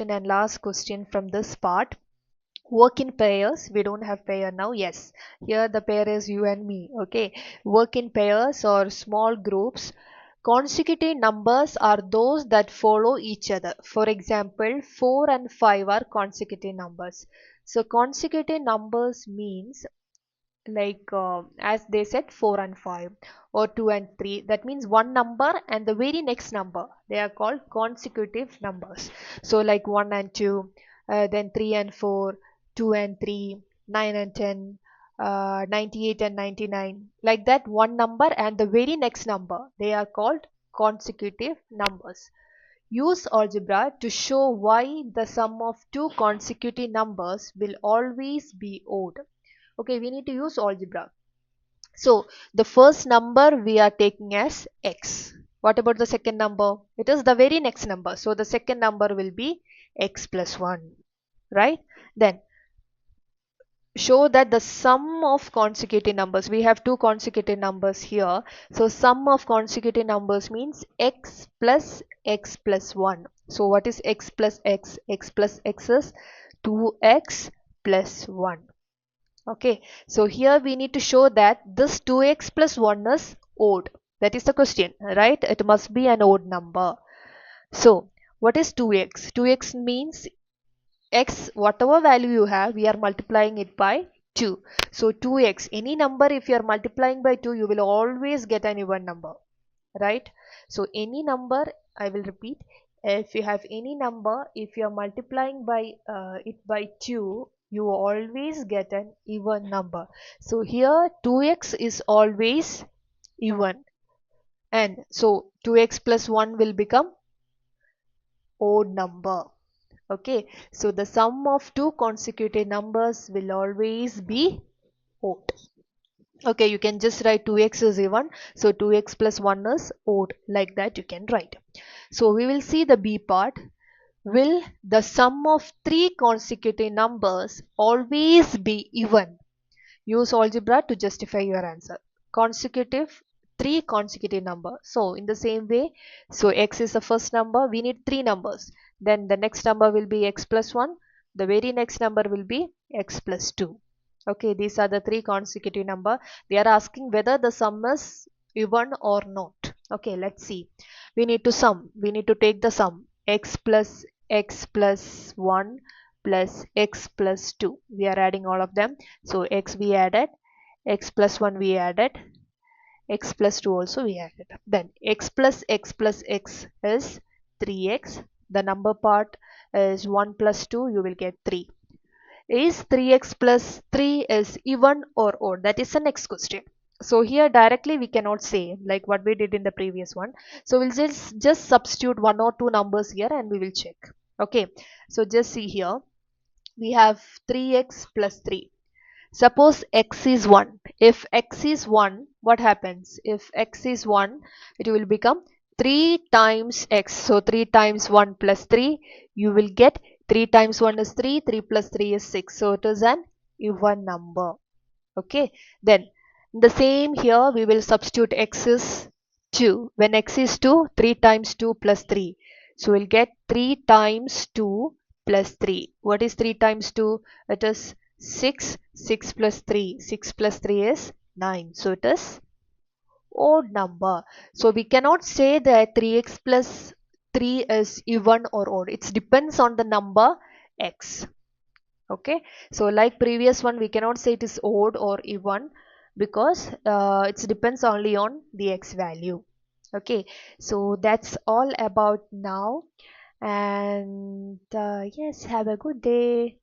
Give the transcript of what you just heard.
and last question from this part. Work in pairs. We don't have pair now. Yes, here the pair is you and me. Okay, work in pairs or small groups. Consecutive numbers are those that follow each other. For example, 4 and 5 are consecutive numbers. So consecutive numbers means like as they said 4 and 5 or 2 and 3, that means one number and the very next number, they are called consecutive numbers. So like 1 and 2, then 3 and 4, 2 and 3, 9 and 10, 98 and 99, like that, one number and the very next number, they are called consecutive numbers. Use algebra to show why the sum of two consecutive numbers will always be odd. Okay, we need to use algebra. So the first number we are taking as x. What about the second number? It is the very next number. So the second number will be x plus 1, right? Then show that the sum of consecutive numbers, we have two consecutive numbers here. So sum of consecutive numbers means x plus 1. So what is x plus x? X plus x is 2x plus 1. Okay, so here we need to show that this 2x plus 1 is odd. That is the question, right? It must be an odd number. So what is 2x? 2x means x, whatever value you have, we are multiplying it by 2. So 2x, any number if you are multiplying by 2, you will always get an even number, right? So any number, I will repeat, if you have any number, if you are multiplying by it by 2, you always get an even number. So here 2x is always even, and so 2x plus 1 will become odd number. Okay, so the sum of two consecutive numbers will always be odd. Okay, you can just write 2x is even, so 2x plus 1 is odd, like that you can write. So we will see the B part. Will the sum of three consecutive numbers always be even? Use algebra to justify your answer. Consecutive, three consecutive number. So in the same way, so x is the first number, we need three numbers. Then the next number will be x plus 1. The very next number will be x plus 2. Okay, these are the three consecutive number. They are asking whether the sum is even or not. Okay, let's see. We need to sum. We need to take the sum. X plus 1 plus x plus 2. We are adding all of them. So x we added, x plus 1 we added, x plus 2 also we added. Then x plus x is 3x. The number part is 1 plus 2, you will get 3. Is 3x plus 3 is even or odd? That is the next question. So here directly we cannot say like what we did in the previous one. So we'll just substitute one or two numbers here and we will check. Okay, so just see here. We have 3x plus 3. Suppose x is 1. If x is 1, what happens? If x is 1, it will become 3 times x. So 3 times 1 plus 3, you will get 3 times 1 is 3, 3 plus 3 is 6. So it is an even number. Okay. Then the same here, we will substitute x is 2. When x is 2, 3 times 2 plus 3. So we'll get 3 times 2 plus 3. What is 3 times 2? It is 6. 6 plus 3. 6 plus 3 is 9. So it is odd number. So we cannot say that 3x plus 3 is even or odd. It depends on the number x. Okay, so like previous one, we cannot say it is odd or even because it depends only on the x value. Okay, so that's all about now, and yes, have a good day.